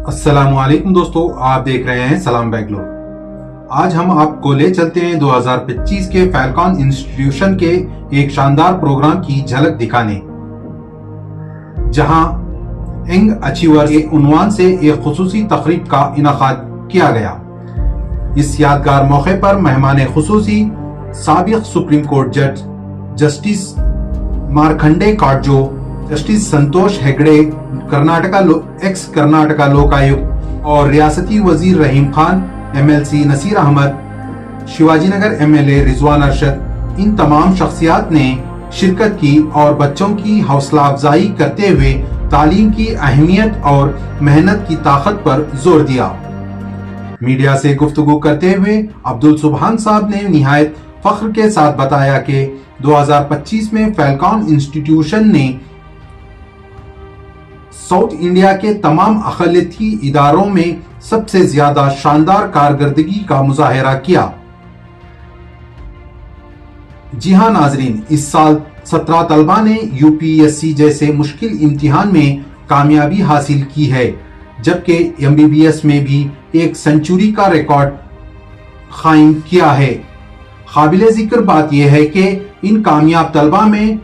अस्सलामुअलैकुम दोस्तों, आप देख रहे हैं सलाम बेंगलोर। आज हम आपको ले चलते हैं 2025 के फैल्कॉन इंस्टीट्यूशन के एक शानदार प्रोग्राम की झलक दिखाने, जहां यंग अचीवर के उन्वान से एक खुसूसी तकरीब का इनाकाद किया गया। इस यादगार मौके पर मेहमान खुसूसी साबिक सुप्रीम कोर्ट जज जस्टिस मार्कंडे काटजो, जस्टिस संतोष हेगड़े, एक्स कर्नाटका लोकायुक्त और रियासती वजीर रहीम खान, MLC नसीर अहमद, शिवाजीनगर MLA रिजवान अरशद, इन तमाम शख्सियात ने शिरकत की और बच्चों की हौसला अफजाई करते हुए तालीम की अहमियत और मेहनत की ताकत पर जोर दिया। मीडिया से गुफ्तगू करते हुए अब्दुल सुबहान साहब ने निहायत फख्र के साथ बताया कि 2025 में फैल्कॉन इंस्टीट्यूशन ने साउथ इंडिया के तमाम अक़लियती इदारों में सबसे ज्यादा शानदार कारकर्दगी का मुजाहिरा किया। जी हां नाजरीन, इस साल 17 तलबा ने UPSC जैसे मुश्किल इम्तिहान में कामयाबी हासिल की है, जबकि MBBS में भी एक सेंचुरी का रिकॉर्ड कायम किया है। काबिले जिक्र बात यह है कि इन कामयाब तलबा में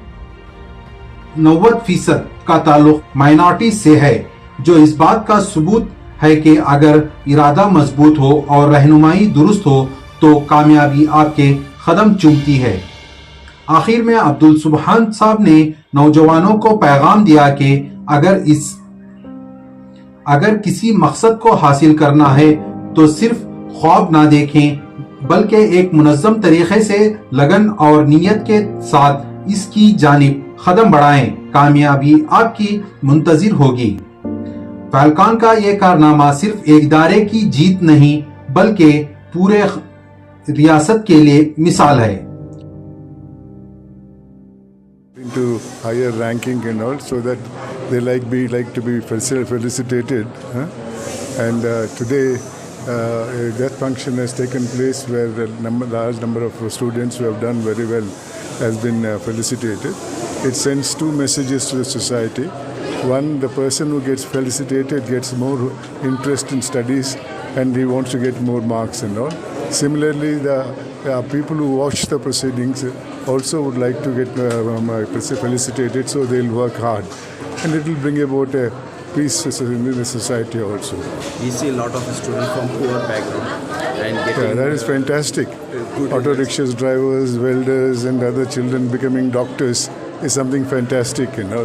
90% का ताल्लुक माइनॉरिटी से है, जो इस बात का सबूत है कि अगर इरादा मजबूत हो और रहनुमाई दुरुस्त हो तो कामयाबी आपके कदम चूमती है। आखिर में अब्दुल सुबहान साहब ने नौजवानों को पैगाम दिया कि अगर किसी मकसद को हासिल करना है तो सिर्फ ख्वाब ना देखें, बल्कि एक मुनज़्ज़म तरीके से लगन और नीयत के साथ इसकी जानिब कदम बढ़ाएं। कामयाबी आपकी मुंतजिर होगी। फैल्कॉन का यह कारनामा सिर्फ एक इदारे की जीत नहीं, बल्कि पूरे रियासत के लिए मिसाल है। Into higher ranking and all, so that they like to be felicitated, and today that function has taken place where a large number of students who have done very well has been felicitated. It sends two messages to the society. One, the person who gets felicitated gets more interest in studies and he wants to get more marks and all. Similarly, the people who watch the proceedings also would like to get felicitated, so they'll work hard, and it will bring about a peace in the society also. We see a lot of students from poor background and getting that is fantastic. Auto rickshaws drivers, welders and other children becoming doctors is something fantastic, you know,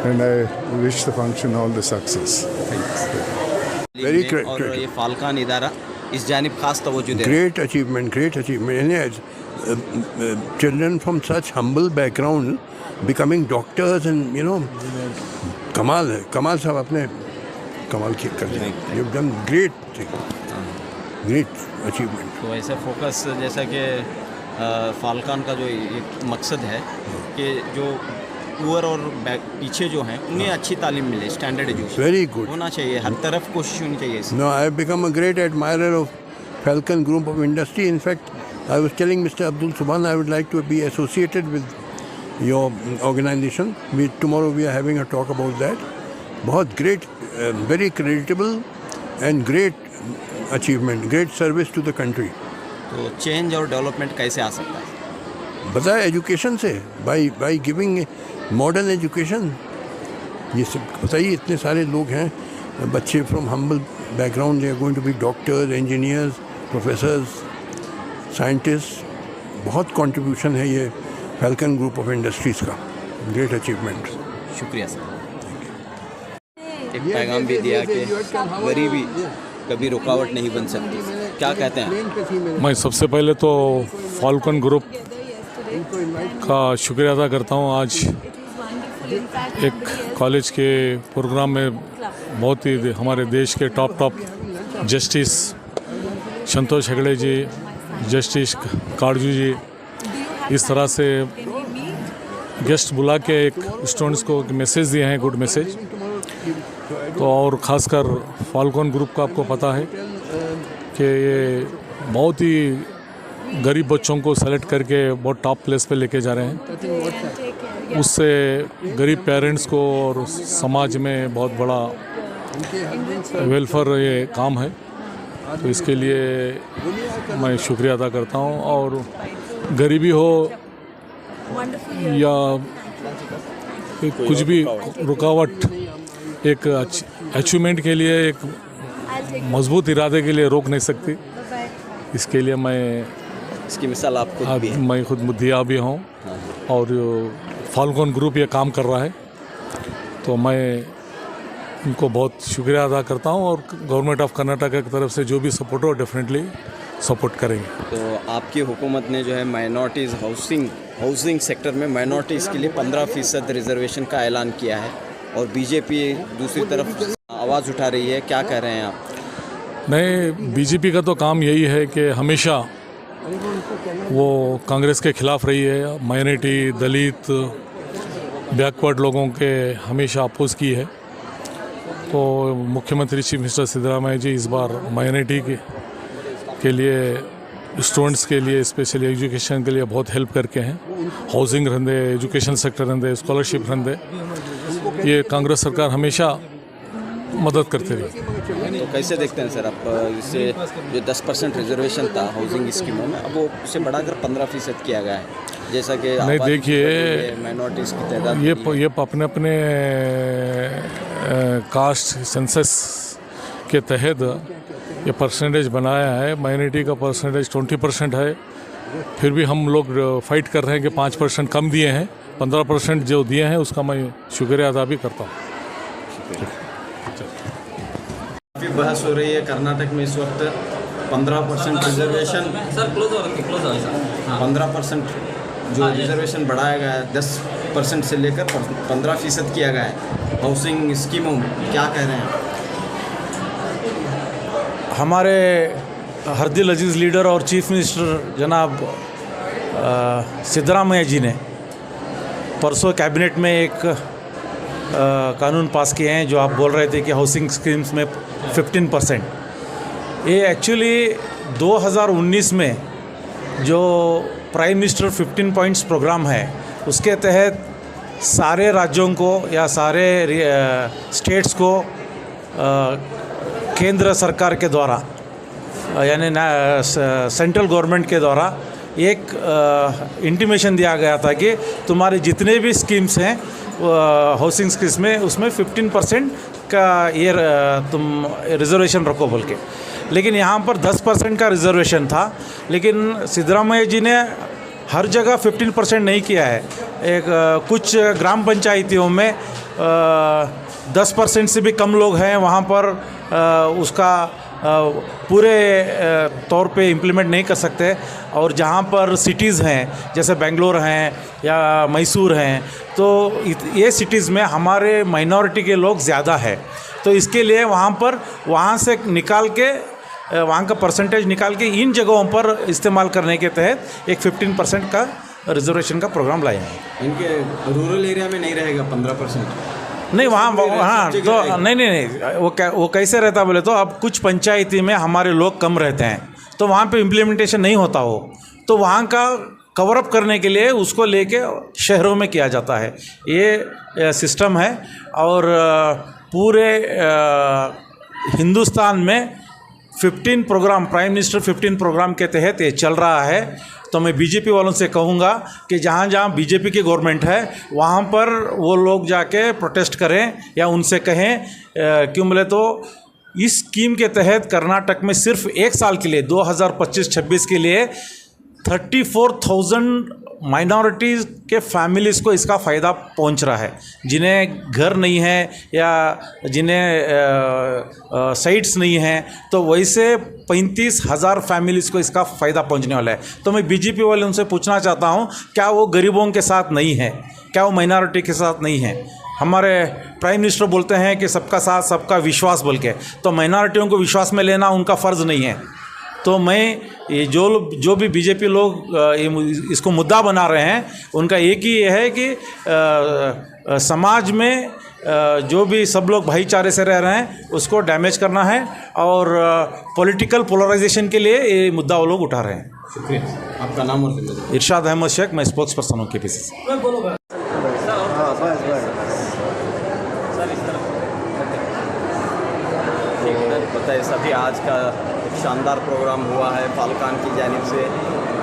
and I wish the function all the success. Very great. और ये Falcon इदारा इस जानिब खास तवज्जो दे रहा है। Great achievement. Children from such humble background becoming doctors and कमाल है। कमाल साहब आपने कमाल कर दिया। You've done great achievement. तो ऐसे फोकस जैसा कि फाल्कॉन का जो एक मकसद है कि जो पुअर और पीछे जो हैं उन्हें अच्छी तालीम मिले, स्टैंडर्ड एजुकेशन Very good. होना चाहिए, हर तरफ कोशिश होनी चाहिए इसमें। No, I have become a great admirer of Falcon Group of Industry. In fact, I was telling Mr. Abdul Subhan I would like to be associated with your organization. Tomorrow we are having a talk about that. बहुत great, very creditable and great achievement, great service to the country. तो change और development कैसे आ सकता है? बताया education से, by giving modern education. ये सब बताइए, इतने सारे लोग हैं, बच्चे from humble background, they are going to be doctors, engineers, professors, scientist. बहुत कंट्रीब्यूशन है ये फैल्कन ग्रुप ऑफ इंडस्ट्रीज़ का। Great achievement. शुक्रिया सर। एक पैगाम भी दिया कि गरीबी कभी रुकावट नहीं बन सकती। क्या कहते हैं? मैं सबसे पहले तो फाल्कन ग्रुप का शुक्रिया अदा करता हूँ। आज एक कॉलेज के प्रोग्राम में बहुत ही हमारे देश के टॉप जस्टिस संतोष हेगड़े जी, जस्टिस काटजू जी, इस तरह से गेस्ट बुला के एक स्टूडेंट्स को मैसेज दिए हैं, गुड मैसेज। तो और ख़ासकर फाल्कन ग्रुप का आपको पता है कि ये बहुत ही गरीब बच्चों को सेलेक्ट करके बहुत टॉप प्लेस पे लेके जा रहे हैं। उससे गरीब पेरेंट्स को और समाज में बहुत बड़ा वेलफेयर ये काम है, तो इसके लिए मैं शुक्रिया अदा करता हूँ। और गरीबी हो या कुछ भी रुकावट एक अचीवमेंट के लिए, एक मजबूत इरादे के लिए रोक नहीं सकती। इसके लिए मैं इसकी मिसाल आप खुद भी हैं। मैं खुद मुद्दिया भी हूँ और फाल्कन ग्रुप ये काम कर रहा है, तो मैं इनको बहुत शुक्रिया अदा करता हूँ। और गवर्नमेंट ऑफ कर्नाटक की तरफ से जो भी सपोर्ट हो डेफिनेटली सपोर्ट करेंगे। तो आपकी हुकूमत ने जो है माइनॉरिटीज़ हाउसिंग सेक्टर में माइनॉरिटीज़ के लिए 15% रिजर्वेशन का ऐलान किया है, और बीजेपी दूसरी तरफ आवाज़ उठा रही है। क्या कह रहे हैं आप? नहीं, बीजेपी का तो काम यही है कि हमेशा वो कांग्रेस के खिलाफ रही है। माइनॉरिटी, दलित, बैकवर्ड लोगों के हमेशा अपोज की है। तो मुख्यमंत्री चीफ मिनिस्टर सिद्धरामैया जी इस बार माइनॉरिटी के लिए, स्टूडेंट्स के लिए, स्पेशली एजुकेशन के लिए बहुत हेल्प करके हैं। हाउसिंग रंदे, एजुकेशन सेक्टर रंदे, स्कॉलरशिप रंदे, ये कांग्रेस सरकार हमेशा मदद करते रही। तो कैसे देखते हैं सर आप इससे जो 10% रिजर्वेशन था हाउसिंग स्कीमों में, अब वो उसे बढ़ाकर 15% किया गया है, जैसा कि नहीं, देखिए माइनॉरिटीज़ की तादाद ये अपने अपने कास्ट सेंसस के तहत ये परसेंटेज बनाया है। माइनॉरिटी का परसेंटेज 20% है, फिर भी हम लोग फाइट कर रहे हैं कि 5% कम दिए हैं। 15% जो दिए हैं उसका मैं शुक्रिया अदा भी करता हूँ। काफ़ी बहस हो रही है कर्नाटक में इस वक्त 15% रिजर्वेशन, सर क्लोज हो 15% जो रिजर्वेशन बढ़ाया गया है 10% से लेकर 15% किया गया है हाउसिंग स्कीमों में, क्या कह रहे हैं? हमारे हरदिल अजीज़ लीडर और चीफ मिनिस्टर जनाब सिद्धरामैया जी ने परसों कैबिनेट में एक कानून पास किए हैं, जो आप बोल रहे थे कि हाउसिंग स्कीम्स में 15%। ये एक्चुअली 2019 में जो प्राइम मिनिस्टर 15 पॉइंट्स प्रोग्राम है, उसके तहत सारे राज्यों को या सारे स्टेट्स को केंद्र सरकार के द्वारा यानी सेंट्रल गवर्नमेंट के द्वारा एक इंटीमेशन दिया गया था कि तुम्हारे जितने भी स्कीम्स हैं हाउसिंग स्कीम्स में, उसमें 15% का ये तुम रिजर्वेशन रखो बोल के। लेकिन यहाँ पर 10% का रिजर्वेशन था, लेकिन सिद्धरामैया जी ने हर जगह 15% नहीं किया है। एक कुछ ग्राम पंचायतियों में 10% से भी कम लोग हैं, वहाँ पर उसका पूरे तौर पे इम्प्लीमेंट नहीं कर सकते। और जहाँ पर सिटीज़ हैं जैसे बेंगलोर हैं या मैसूर हैं, तो ये सिटीज़ में हमारे माइनॉरिटी के लोग ज़्यादा है, तो इसके लिए वहाँ से निकाल के वहाँ का परसेंटेज निकाल के इन जगहों पर इस्तेमाल करने के तहत एक 15% का रिजर्वेशन का प्रोग्राम लाए हैं। इनके रूरल एरिया में नहीं रहेगा 15%? नहीं, वहाँ तो नहीं वो कैसे रहता बोले तो अब कुछ पंचायती में हमारे लोग कम रहते हैं, तो वहाँ पे इम्प्लीमेंटेशन नहीं होता हो, तो वहाँ का कवरअप करने के लिए उसको लेके शहरों में किया जाता है। ये सिस्टम है और पूरे हिंदुस्तान में 15 प्रोग्राम, प्राइम मिनिस्टर 15 प्रोग्राम के तहत ये चल रहा है। तो मैं बीजेपी वालों से कहूँगा कि जहाँ जहाँ बीजेपी की गवर्नमेंट है वहाँ पर वो लोग जाके प्रोटेस्ट करें या उनसे कहें, क्यों बोले तो इस स्कीम के तहत कर्नाटक में सिर्फ एक साल के लिए 2025-26 के लिए 34,000 माइनॉरिटीज़ के फैमिलीज़ को इसका फ़ायदा पहुंच रहा है, जिन्हें घर नहीं है या जिन्हें साइट्स नहीं हैं, तो वैसे 35,000 फैमिलीज़ को इसका फ़ायदा पहुंचने वाला है। तो मैं बीजेपी वाले उनसे पूछना चाहता हूं, क्या वो गरीबों के साथ नहीं है? क्या वो माइनॉरिटी के साथ नहीं है? हमारे प्राइम मिनिस्टर बोलते हैं कि सबका साथ सबका विश्वास बोल के, तो माइनॉरिटियों को विश्वास में लेना उनका फ़र्ज़ नहीं है। तो मैं ये जो भी बीजेपी लोग इसको मुद्दा बना रहे हैं, उनका एक ही ये है कि समाज में जो भी सब लोग भाईचारे से रह रहे हैं उसको डैमेज करना है, और पॉलिटिकल पोलराइजेशन के लिए ये मुद्दा वो लोग उठा रहे हैं। शुक्रिया। आपका नाम और जिम्मेदारी? इरशाद अहमद शेख, मैं स्पोक्स पर्सन हूँ KPCC से। बताइए सभी आज का एक शानदार प्रोग्राम हुआ है फाल्कन की जानिब से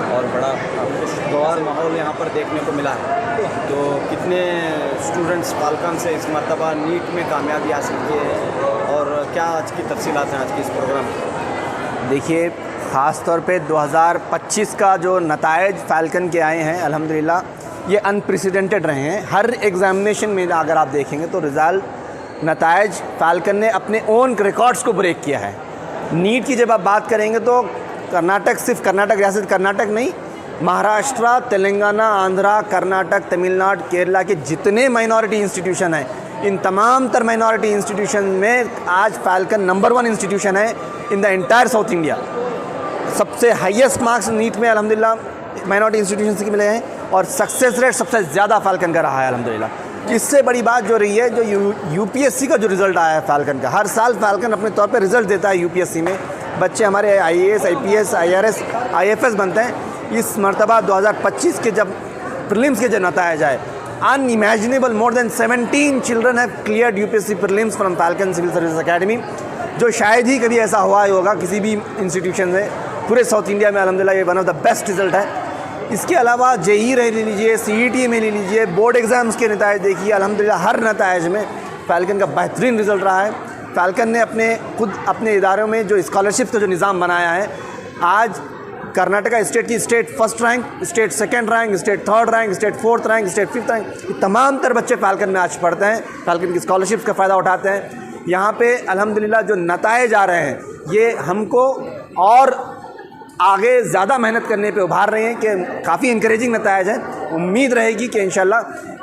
और बड़ा खुशगवार माहौल यहाँ पर देखने को मिला है। तो कितने स्टूडेंट्स फाल्कन से इस मरतबा नीट में कामयाबी हासिल किए हैं और क्या आज की तफसीलात हैं आज के इस प्रोग्राम में? देखिए, ख़ास तौर पे 2025 का जो नतायज फाल्कन के आए हैं अल्हम्दुलिल्लाह ये अनप्रेसिडेंटेड रहे हैं। हर एग्ज़ामिनेशन में अगर आप देखेंगे तो रिज़ल्ट नतायज फाल्कन ने अपने ओन रिकॉर्ड्स को ब्रेक किया है। नीट की जब आप बात करेंगे तो कर्नाटक, सिर्फ कर्नाटक, रियासत कर्नाटक नहीं, महाराष्ट्र, तेलंगाना, आंध्रा, कर्नाटक, तमिलनाडु, केरला के जितने माइनॉरिटी इंस्टीट्यूशन हैं, इन तमाम तर माइनॉरिटी इंस्टीट्यूशन में आज फाल्कन नंबर 1 इंस्टीट्यूशन है in the entire south India. सबसे हाईएस्ट मार्क्स नीट में अल्हम्दुलिल्लाह माइनॉरिटी इंस्टीट्यूशन के मिले हैं और सक्सेस रेट सबसे ज़्यादा फाल्कन का रहा है अल्हम्दुलिल्लाह। इससे बड़ी बात जो रही है, जो यूपीएससी का जो रिज़ल्ट आया है फाल्कन का, हर साल फाल्कन अपने तौर पे रिज़ल्ट देता है यूपीएससी में। बच्चे हमारे आईएएस, आईपीएस, आईआरएस, आईएफएस बनते हैं। इस मरतबा 2025 के जब प्रीलिम्स के जो नतायज आए, unimaginable, more than 17 children have cleared UPSC prelims from Falcon civil service academy, जो शायद ही कभी ऐसा हुआ ही होगा किसी भी इंस्टीट्यूशन में पूरे साउथ इंडिया में। अल्हम्दुलिल्लाह ये one of the best result है। इसके अलावा जेई ले लीजिए, सीईटी में ले लीजिए, बोर्ड एग्ज़ाम्स के नतायज देखिए, अल्हम्दुलिल्लाह हर नतायज में फाल्कन का बेहतरीन रिज़ल्ट रहा है। फाल्कन ने अपने इदारों में जो स्कॉलरशिप का जो निज़ाम बनाया है, आज कर्नाटका स्टेट की state first rank, state second rank, state third rank, state fourth rank, state fifth rank, ये तमाम तर बच्चे फाल्कन में आज पढ़ते हैं, फाल्कन की स्कॉलरशिप्स का फ़ायदा उठाते हैं। यहाँ पे अल्हम्दुलिल्लाह जो नतायज आ रहे हैं, ये हमको और आगे ज़्यादा मेहनत करने पे उभार रहे हैं कि काफ़ी इंकरेजिंग नतायज हैं। उम्मीद रहेगी कि इंशाल्लाह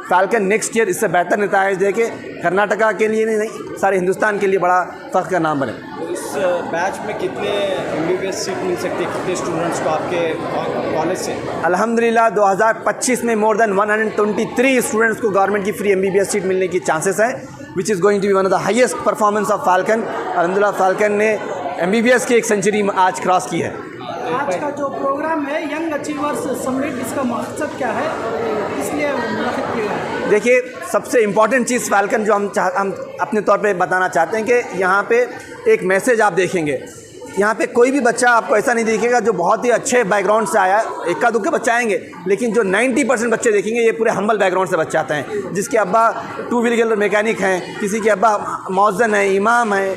फाल्कन नेक्स्ट ईयर इससे बेहतर नतायज दे के कर्नाटका के लिए नहीं, सारे हिंदुस्तान के लिए बड़ा फ़ख्र का नाम बने। तो इस बैच में कितने MBBS सीट मिल सकती है, कितने स्टूडेंट्स को आपके कॉलेज से? अल्हम्दुलिल्लाह 2025 में मोर देन 123 स्टूडेंट्स को गवर्नमेंट की फ्री MBBS सीट मिलने की चांसेस है, which is going to be one of the highest performance of Falcon. अल्हम्दुलिल्लाह फाल्कन ने MBBS की एक सेंचुरी आज क्रॉस की है। आज का जो प्रोग्राम है यंग अचीवर्स समिट, इसका मकसद क्या है, इसलिए मुनाकिद किया है? देखिए, सबसे इम्पॉर्टेंट चीज़ फाल्कन जो हम अपने तौर पे बताना चाहते हैं कि यहाँ पे एक मैसेज आप देखेंगे, यहाँ पे कोई भी बच्चा आपको ऐसा नहीं दिखेगा जो बहुत ही अच्छे बैकग्राउंड से आया, इक्का दुक्के बच्चे आएंगे, लेकिन जो 90% बच्चे देखेंगे ये पूरे हम्बल बैकग्राउंड से बच्चे आते हैं, जिसके अब्बा 2 व्हीलर मैकेनिक हैं, किसी के अब्बा मौज़न है, इमाम है,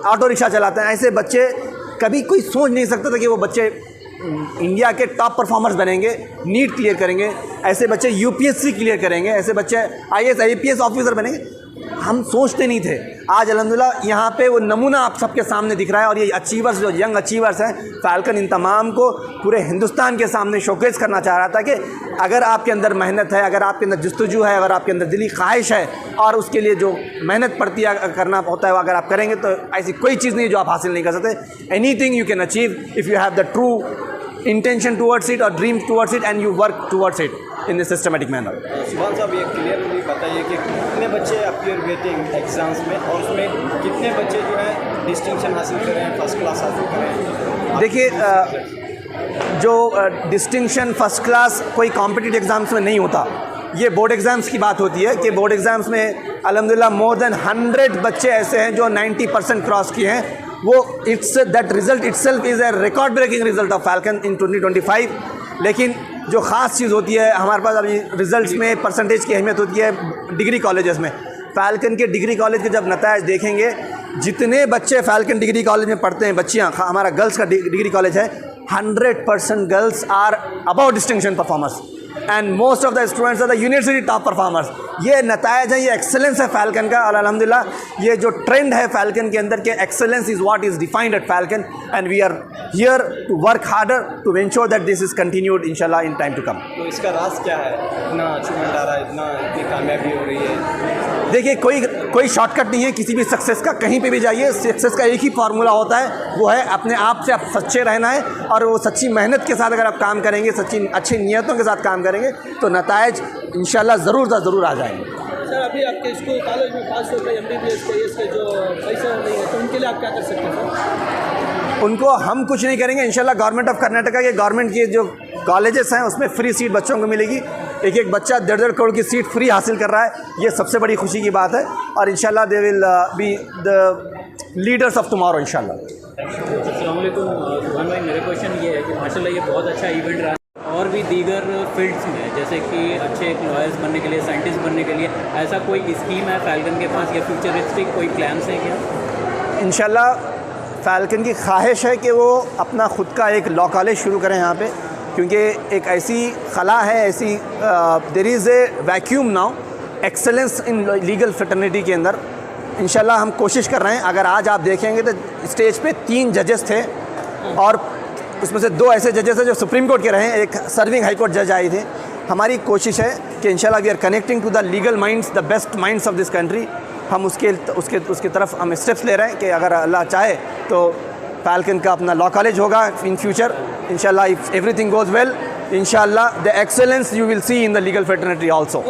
ऑटो रिक्शा चलाते हैं। ऐसे बच्चे कभी कोई सोच नहीं सकता था कि वो बच्चे इंडिया के टॉप परफॉर्मर्स बनेंगे, नीट क्लियर करेंगे, ऐसे बच्चे यूपीएससी क्लियर करेंगे, ऐसे बच्चे आईएएस आईपीएस ऑफिसर बनेंगे। हम सोचते नहीं थे। आज अल्हम्दुलिल्लाह यहाँ पे वो नमूना आप सबके सामने दिख रहा है और ये अचीवर्स, जो यंग अचीवर्स हैं, फाल्कन इन तमाम को पूरे हिंदुस्तान के सामने शोकेस करना चाह रहा था कि अगर आपके अंदर मेहनत है, अगर आपके अंदर जस्तजू है, अगर आपके अंदर दिली ख्वाहिश है और उसके लिए जो मेहनत पड़ती है करना होता है, अगर आप करेंगे तो ऐसी कोई चीज़ नहीं जो आप हासिल नहीं कर सकते। Anything you can achieve if you have the true intention towards it or dream towards it and you work towards it in a systematic manner. सुभान साहब, ये क्लियरली बताइए कि कितने बच्चे अपीयर हुए थे एग्जाम्स में और उसमें कितने बच्चे जो है डिस्टिंक्शन हासिल कर रहे हैं, फर्स्ट क्लास हासिल कर रहे हैं? देखिए, जो डिस्टिंक्शन फर्स्ट क्लास कोई कॉम्पिटिटिव एग्ज़ाम्स में नहीं होता, ये बोर्ड एग्ज़ाम्स की बात होती है कि बोर्ड एग्ज़ाम्स में अल्हम्दुलिल्लाह मोर देन 100 बच्चे ऐसे हैं जो 90% क्रॉस किए हैं। वो that result itself is a record breaking result of Falcon in 2025। लेकिन जो ख़ास चीज़ होती है हमारे पास अभी रिज़ल्ट्स में परसेंटेज की अहमियत होती है डिग्री कॉलेजेस में। फाल्कन के डिग्री कॉलेज के जब नतायज देखेंगे, जितने बच्चे फाल्कन डिग्री कॉलेज में पढ़ते हैं, बच्चियाँ, हमारा गर्ल्स का डिग्री कॉलेज है, 100% girls are about distinction performers and most of the students are the university top performers. ये नतायज है, ये एक्सेलेंस है फाल्कन का और अल्हम्दुलिल्लाह ये जो ट्रेंड है फाल्कन के अंदर के excellence is what is defined at Falcon and we are here to work harder to ensure that this is continued इंशाल्लाह इन टाइम टू कम। तो इसका राज क्या है, इतना अचीवमेंट आ रहा है, इतनी कामयाबी हो रही है? देखिए, कोई शॉर्टकट नहीं है किसी भी सक्सेस का। कहीं पे भी जाइए, सक्सेस का एक ही फार्मूला होता है, वो है अपने आप से आप सच्चे रहना है और वो सच्ची मेहनत के साथ अगर आप काम करेंगे, सच्ची अच्छी नीयतों के साथ काम करेंगे तो नतायज इंशाल्लाह ज़रूर आ जाएंगे। सर, अभी आपके स्कूल कॉलेज में 500 रुपये MBBS के इसके जो पैसे नहीं है, तो उनके लिए आप क्या कर सकते हैं सर? उनको हम कुछ नहीं करेंगे, इंशाल्लाह गवर्नमेंट ऑफ कर्नाटका के गवर्नमेंट के जो कॉलेजेस हैं उसमें फ्री सीट बच्चों को मिलेगी। एक एक बच्चा 1.5 करोड़ की सीट फ्री हासिल कर रहा है, ये सबसे बड़ी खुशी की बात है। और इंशाल्लाह they will be the leaders of tomorrow इंशाल्लाह। अस्सलाम वालेकुम सुभान भाई, मेरा क्वेश्चन ये है कि माशाल्लाह ये बहुत अच्छा इवेंट रहा और भी दीगर फील्ड्स में, जैसे कि अच्छे एक लॉयर्स बनने के लिए, साइंटिस्ट बनने के लिए, ऐसा कोई स्कीम है फैल्कन के पास या फ्यूचरिस्टिक कोई प्लान्स है क्या? इंशाल्लाह फ़ाल्कन की ख्वाहिश है कि वो अपना ख़ुद का एक लॉ कॉलेज शुरू करें यहाँ पे, क्योंकि एक ऐसी खला है, ऐसी there is a vacuum now excellence in legal fraternity के अंदर। इंशाल्लाह हम कोशिश कर रहे हैं। अगर आज आप देखेंगे तो स्टेज पे 3 जजेस थे और उसमें से 2 ऐसे जजेस हैं जो सुप्रीम कोर्ट के रहे हैं, एक सर्विंग हाई कोर्ट जज आई थे। हमारी कोशिश है कि इंशाल्लाह we are connecting to the legal minds, the best minds of this country. हम उसके तरफ हम स्टेप्स ले रहे हैं कि अगर अल्लाह चाहे तो फ़ाल्कन का अपना लॉ कॉलेज होगा इन फ्यूचर इंशाल्लाह, इफ एवरीथिंग गोज़ वेल इंशाल्लाह the excellence you will see in the legal fraternity also.